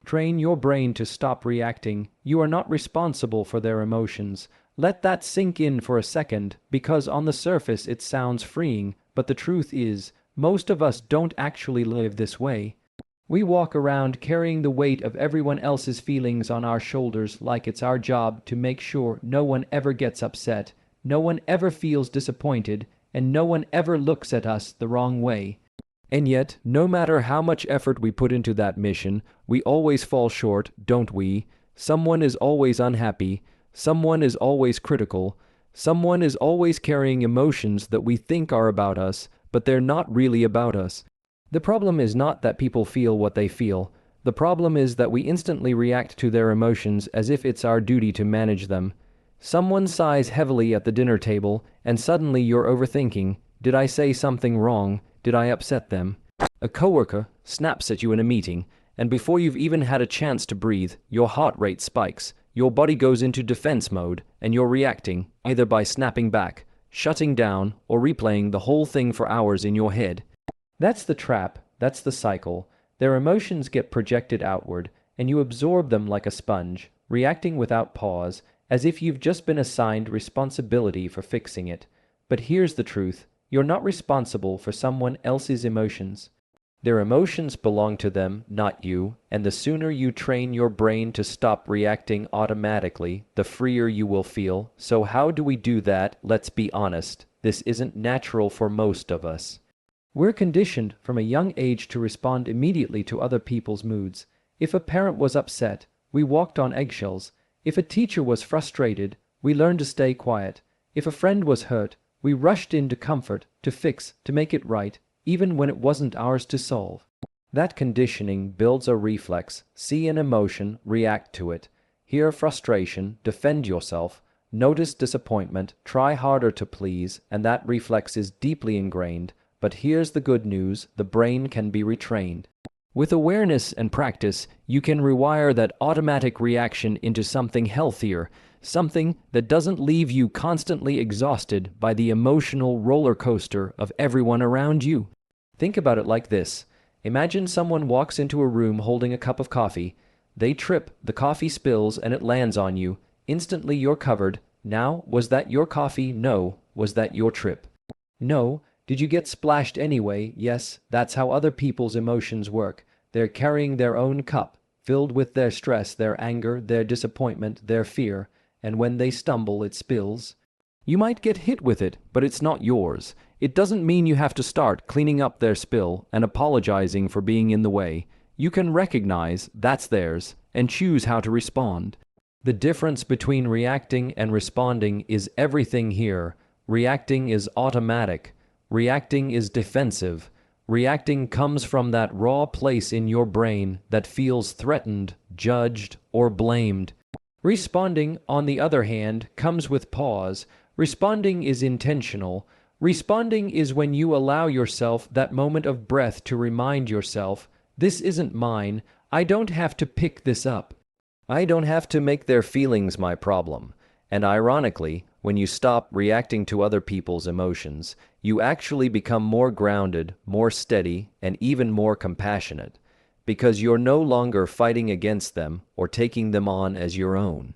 Train your brain to stop reacting. You are not responsible for their emotions. Let that sink in for a second, because on the surface it sounds freeing, but the truth is, most of us don't actually live this way. We walk around carrying the weight of everyone else's feelings on our shoulders like it's our job to make sure no one ever gets upset, no one ever feels disappointed, and no one ever looks at us the wrong way. And yet, no matter how much effort we put into that mission, we always fall short, don't we? Someone is always unhappy, someone is always critical, someone is always carrying emotions that we think are about us, but they're not really about us. The problem is not that people feel what they feel. The problem is that we instantly react to their emotions as if it's our duty to manage them. Someone sighs heavily at the dinner table, and suddenly you're overthinking. Did I say something wrong? Did I upset them? A coworker snaps at you in a meeting, and before you've even had a chance to breathe, your heart rate spikes, your body goes into defense mode, and you're reacting, either by snapping back, shutting down, or replaying the whole thing for hours in your head. That's the trap, that's the cycle. Their emotions get projected outward, and you absorb them like a sponge, reacting without pause, as if you've just been assigned responsibility for fixing it. But here's the truth. You're not responsible for someone else's emotions. Their emotions belong to them, not you, and the sooner you train your brain to stop reacting automatically, the freer you will feel. So how do we do that? Let's be honest. This isn't natural for most of us. We're conditioned from a young age to respond immediately to other people's moods. If a parent was upset, we walked on eggshells. If a teacher was frustrated, we learned to stay quiet. If a friend was hurt, we rushed in to comfort, to fix, to make it right, even when it wasn't ours to solve. That conditioning builds a reflex. See an emotion, react to it. Hear frustration, defend yourself. Notice disappointment, try harder to please, and that reflex is deeply ingrained. But here's the good news, the brain can be retrained. With awareness and practice, you can rewire that automatic reaction into something healthier, something that doesn't leave you constantly exhausted by the emotional roller coaster of everyone around you. Think about it like this. Imagine someone walks into a room holding a cup of coffee. They trip, the coffee spills, and it lands on you. Instantly you're covered. Now, was that your coffee? No. Was that your trip? No. Did you get splashed anyway? Yes. That's how other people's emotions work. They're carrying their own cup, filled with their stress, their anger, their disappointment, their fear. And when they stumble, it spills. You might get hit with it, but it's not yours. It doesn't mean you have to start cleaning up their spill and apologizing for being in the way. You can recognize that's theirs and choose how to respond. The difference between reacting and responding is everything here. Reacting is automatic. Reacting is defensive. Reacting comes from that raw place in your brain that feels threatened, judged, or blamed. Responding, on the other hand, comes with pause. Responding is intentional. Responding is when you allow yourself that moment of breath to remind yourself, this isn't mine. I don't have to pick this up. I don't have to make their feelings my problem. And ironically, when you stop reacting to other people's emotions, you actually become more grounded, more steady, and even more compassionate. Because you're no longer fighting against them or taking them on as your own.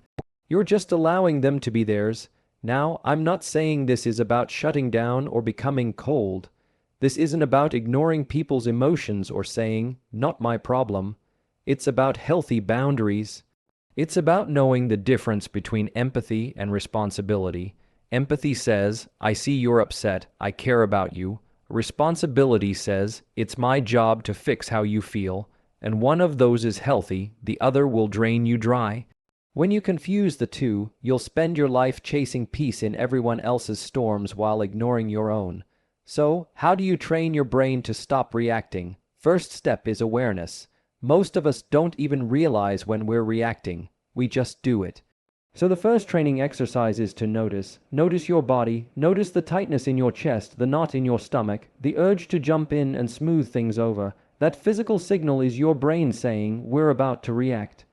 You're just allowing them to be theirs. Now, I'm not saying this is about shutting down or becoming cold. This isn't about ignoring people's emotions or saying, not my problem. It's about healthy boundaries. It's about knowing the difference between empathy and responsibility. Empathy says, I see you're upset, I care about you. Responsibility says, it's my job to fix how you feel. And one of those is healthy, the other will drain you dry. When you confuse the two, you'll spend your life chasing peace in everyone else's storms while ignoring your own. So, how do you train your brain to stop reacting? First step is awareness. Most of us don't even realize when we're reacting. We just do it. So the first training exercise is to notice. Notice your body. Notice the tightness in your chest, the knot in your stomach, the urge to jump in and smooth things over. That physical signal is your brain saying, we're about to react.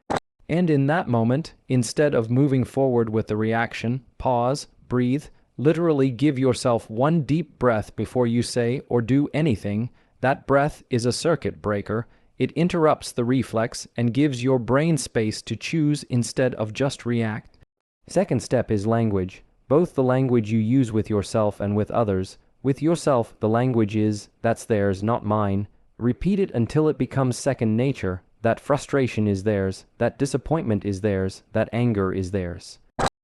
And in that moment, instead of moving forward with the reaction, pause, breathe, literally give yourself one deep breath before you say or do anything. That breath is a circuit breaker. It interrupts the reflex and gives your brain space to choose instead of just react. Second step is language, both the language you use with yourself and with others. With yourself, the language is, "That's theirs, not mine." Repeat it until it becomes second nature. That frustration is theirs, that disappointment is theirs, that anger is theirs.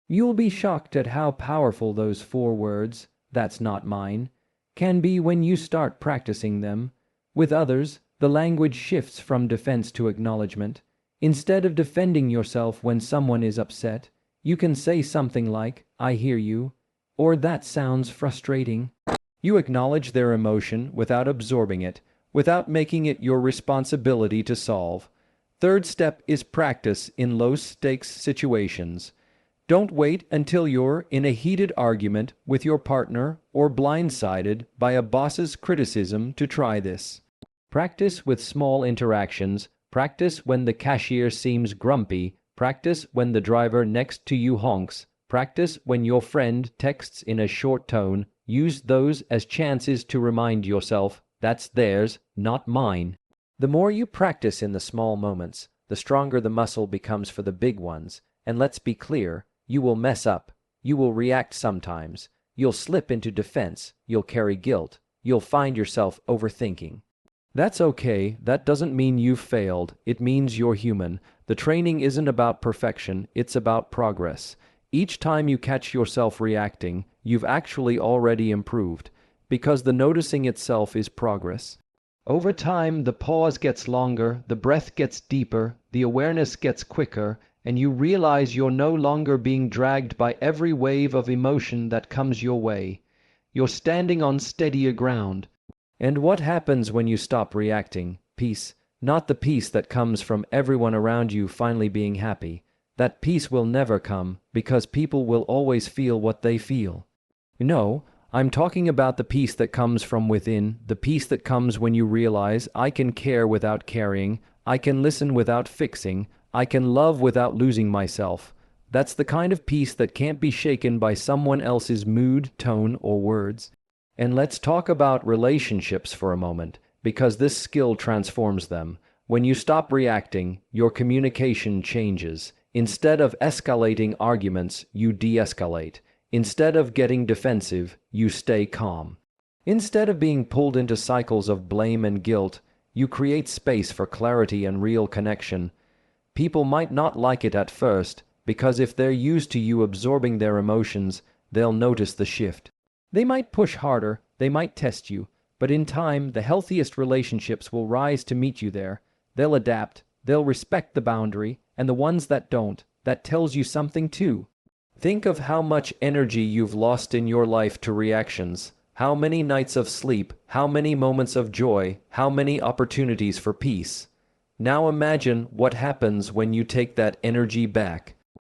You'll be shocked at how powerful those 4 words, "That's not mine," can be when you start practicing them. With others, the language shifts from defense to acknowledgement. Instead of defending yourself when someone is upset, you can say something like, "I hear you," or "That sounds frustrating." You acknowledge their emotion without absorbing it, without making it your responsibility to solve. Third step is practice in low-stakes situations. Don't wait until you're in a heated argument with your partner or blindsided by a boss's criticism to try this. Practice with small interactions. Practice when the cashier seems grumpy. Practice when the driver next to you honks. Practice when your friend texts in a short tone. Use those as chances to remind yourself, "That's theirs, not mine." The more you practice in the small moments, the stronger the muscle becomes for the big ones. And let's be clear, you will mess up. You will react sometimes. You'll slip into defense. You'll carry guilt. You'll find yourself overthinking. That's okay. That doesn't mean you've failed. It means you're human. The training isn't about perfection. It's about progress. Each time you catch yourself reacting, you've actually already improved, because the noticing itself is progress. Over time, the pause gets longer, the breath gets deeper, the awareness gets quicker, and you realize you're no longer being dragged by every wave of emotion that comes your way. You're standing on steadier ground. And what happens when you stop reacting? Peace. Not the peace that comes from everyone around you finally being happy. That peace will never come, because people will always feel what they feel. No, I'm talking about the peace that comes from within, the peace that comes when you realize, "I can care without caring, I can listen without fixing, I can love without losing myself." That's the kind of peace that can't be shaken by someone else's mood, tone, or words. And let's talk about relationships for a moment, because this skill transforms them. When you stop reacting, your communication changes. Instead of escalating arguments, you de-escalate. Instead of getting defensive, you stay calm. Instead of being pulled into cycles of blame and guilt, you create space for clarity and real connection. People might not like it at first, because if they're used to you absorbing their emotions, they'll notice the shift. They might push harder, they might test you, but in time, the healthiest relationships will rise to meet you there. They'll adapt, they'll respect the boundary, and the ones that don't, that tells you something too. Think of how much energy you've lost in your life to reactions. How many nights of sleep, how many moments of joy, how many opportunities for peace. Now imagine what happens when you take that energy back.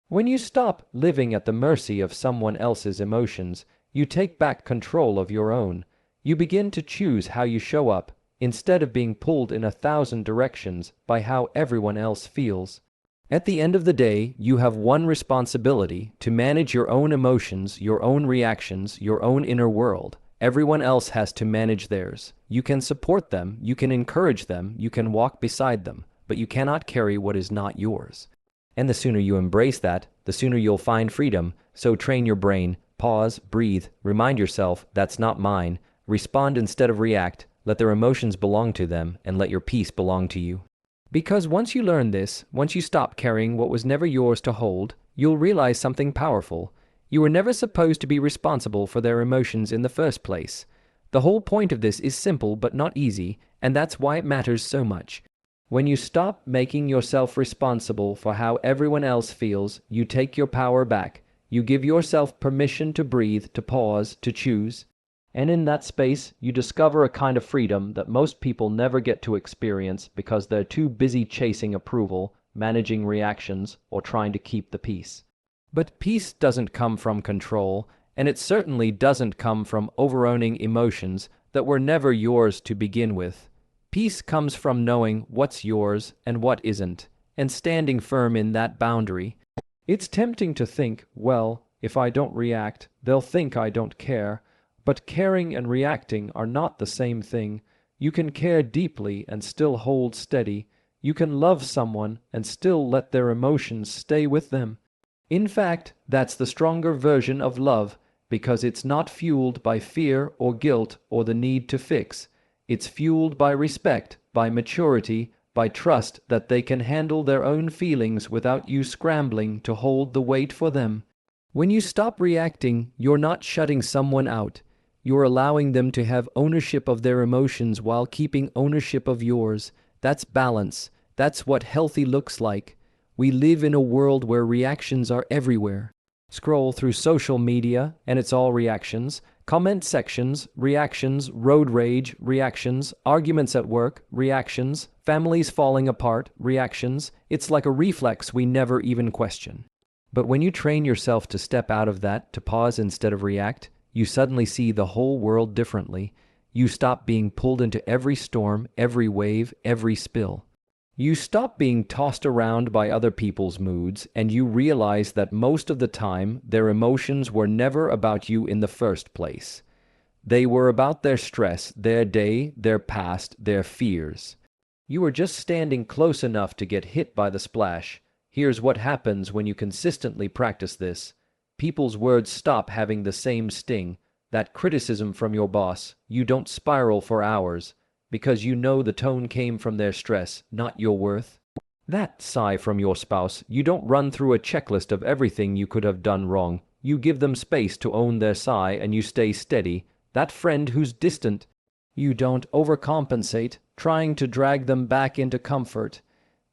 When you stop living at the mercy of someone else's emotions, you take back control of your own. You begin to choose how you show up, instead of being pulled in 1,000 directions by how everyone else feels. At the end of the day, you have one responsibility: to manage your own emotions, your own reactions, your own inner world. Everyone else has to manage theirs. You can support them, you can encourage them, you can walk beside them, but you cannot carry what is not yours. And the sooner you embrace that, the sooner you'll find freedom. So train your brain, pause, breathe, remind yourself, "That's not mine." Respond instead of react. Let their emotions belong to them, and let your peace belong to you. Because once you learn this, once you stop carrying what was never yours to hold, you'll realize something powerful. You were never supposed to be responsible for their emotions in the first place. The whole point of this is simple but not easy, and that's why it matters so much. When you stop making yourself responsible for how everyone else feels, you take your power back. You give yourself permission to breathe, to pause, to choose. And in that space, you discover a kind of freedom that most people never get to experience because they're too busy chasing approval, managing reactions, or trying to keep the peace. But peace doesn't come from control, and it certainly doesn't come from overowning emotions that were never yours to begin with. Peace comes from knowing what's yours and what isn't, and standing firm in that boundary. It's tempting to think, well, if I don't react, they'll think I don't care. But caring and reacting are not the same thing. You can care deeply and still hold steady. You can love someone and still let their emotions stay with them. In fact, that's the stronger version of love, because it's not fueled by fear or guilt or the need to fix. It's fueled by respect, by maturity, by trust that they can handle their own feelings without you scrambling to hold the weight for them. When you stop reacting, you're not shutting someone out. You're allowing them to have ownership of their emotions while keeping ownership of yours. That's balance. That's what healthy looks like. We live in a world where reactions are everywhere. Scroll through social media, and it's all reactions. Comment sections, reactions. Road rage, reactions. Arguments at work, reactions. Families falling apart, reactions. It's like a reflex we never even question. But when you train yourself to step out of that, to pause instead of react, you suddenly see the whole world differently. You stop being pulled into every storm, every wave, every spill. You stop being tossed around by other people's moods, and you realize that most of the time their emotions were never about you in the first place. They were about their stress, their day, their past, their fears. You were just standing close enough to get hit by the splash. Here's what happens when you consistently practice this. People's words stop having the same sting. That criticism from your boss, you don't spiral for hours, because you know the tone came from their stress, not your worth. That sigh from your spouse, you don't run through a checklist of everything you could have done wrong. You give them space to own their sigh and you stay steady. That friend who's distant, you don't overcompensate, trying to drag them back into comfort.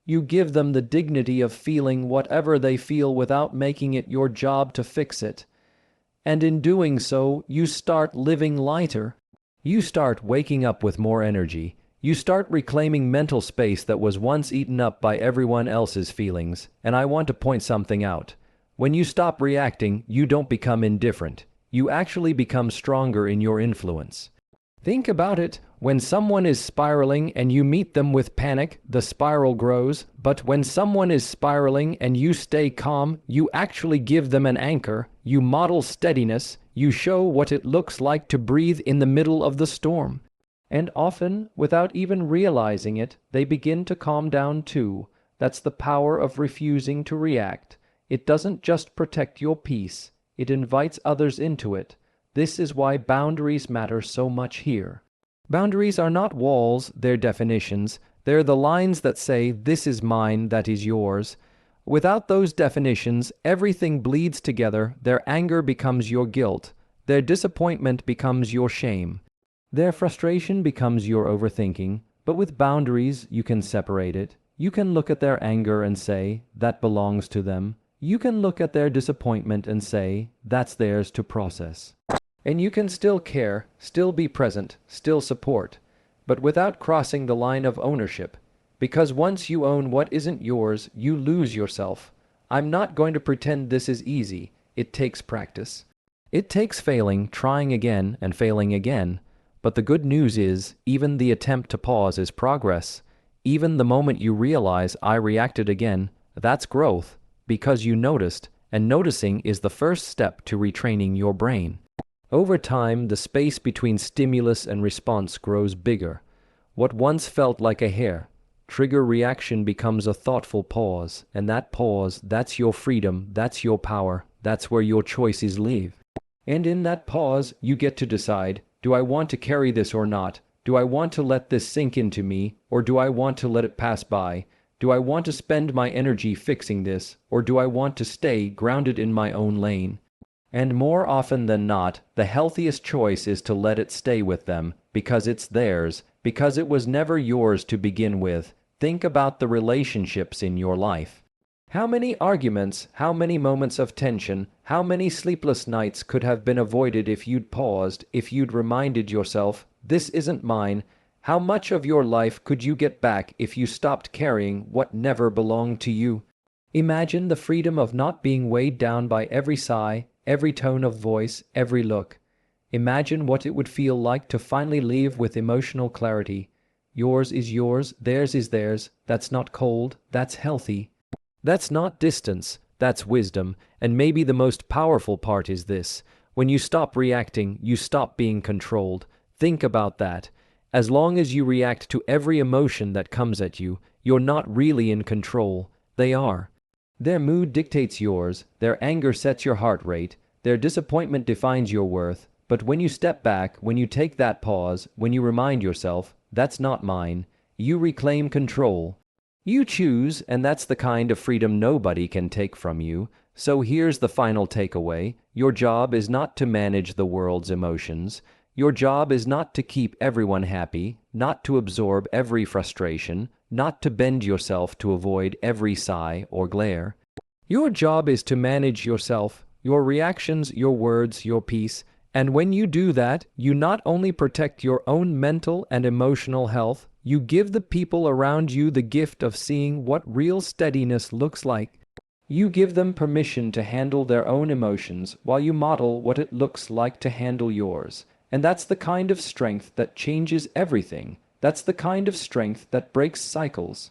You give them the dignity of feeling whatever they feel without making it your job to fix it. And in doing so, you start living lighter. You start waking up with more energy. You start reclaiming mental space that was once eaten up by everyone else's feelings. And I want to point something out. When you stop reacting, you don't become indifferent. You actually become stronger in your influence. Think about it. When someone is spiraling and you meet them with panic, the spiral grows. But when someone is spiraling and you stay calm, you actually give them an anchor. You model steadiness. You show what it looks like to breathe in the middle of the storm. And often, without even realizing it, they begin to calm down too. That's the power of refusing to react. It doesn't just protect your peace. It invites others into it. This is why boundaries matter so much here. Boundaries are not walls, they're definitions. They're the lines that say, this is mine, that is yours. Without those definitions, everything bleeds together. Their anger becomes your guilt. Their disappointment becomes your shame. Their frustration becomes your overthinking. But with boundaries, you can separate it. You can look at their anger and say, that belongs to them. You can look at their disappointment and say, that's theirs to process. And you can still care, still be present, still support, but without crossing the line of ownership. Because once you own what isn't yours, you lose yourself. I'm not going to pretend this is easy. It takes practice. It takes failing, trying again, and failing again. But the good news is, even the attempt to pause is progress. Even the moment you realize I reacted again, that's growth, because you noticed, and noticing is the first step to retraining your brain. Over time, the space between stimulus and response grows bigger. What once felt like a hair, trigger reaction becomes a thoughtful pause, and that pause, that's your freedom, that's your power, that's where your choices live. And in that pause, you get to decide, do I want to carry this or not? Do I want to let this sink into me, or do I want to let it pass by? Do I want to spend my energy fixing this, or do I want to stay grounded in my own lane? And more often than not, the healthiest choice is to let it stay with them, because it's theirs, because it was never yours to begin with. Think about the relationships in your life. How many arguments, how many moments of tension, how many sleepless nights could have been avoided if you'd paused, if you'd reminded yourself, this isn't mine? How much of your life could you get back if you stopped carrying what never belonged to you? Imagine the freedom of not being weighed down by every sigh, every tone of voice, every look. Imagine what it would feel like to finally leave with emotional clarity. Yours is yours, theirs is theirs. That's not cold, that's healthy. That's not distance, that's wisdom. And maybe the most powerful part is this. When you stop reacting, you stop being controlled. Think about that. As long as you react to every emotion that comes at you, you're not really in control. They are. Their mood dictates yours, their anger sets your heart rate, their disappointment defines your worth. But when you step back, when you take that pause, when you remind yourself, that's not mine, you reclaim control. You choose, and that's the kind of freedom nobody can take from you. So here's the final takeaway. Your job is not to manage the world's emotions. Your job is not to keep everyone happy, not to absorb every frustration, not to bend yourself to avoid every sigh or glare. Your job is to manage yourself, your reactions, your words, your peace. And when you do that, you not only protect your own mental and emotional health, you give the people around you the gift of seeing what real steadiness looks like. You give them permission to handle their own emotions while you model what it looks like to handle yours. And that's the kind of strength that changes everything. That's the kind of strength that breaks cycles.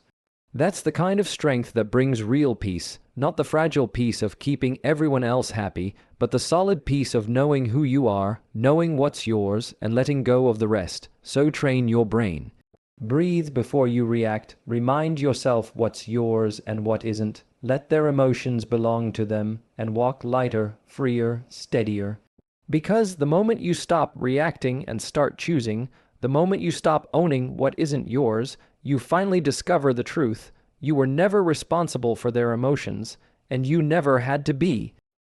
That's the kind of strength that brings real peace, not the fragile peace of keeping everyone else happy, but the solid peace of knowing who you are, knowing what's yours, and letting go of the rest. So train your brain. Breathe before you react. Remind yourself what's yours and what isn't. Let their emotions belong to them, and walk lighter, freer, steadier. Because the moment you stop reacting and start choosing, the moment you stop owning what isn't yours, you finally discover the truth. You were never responsible for their emotions, and you never had to be.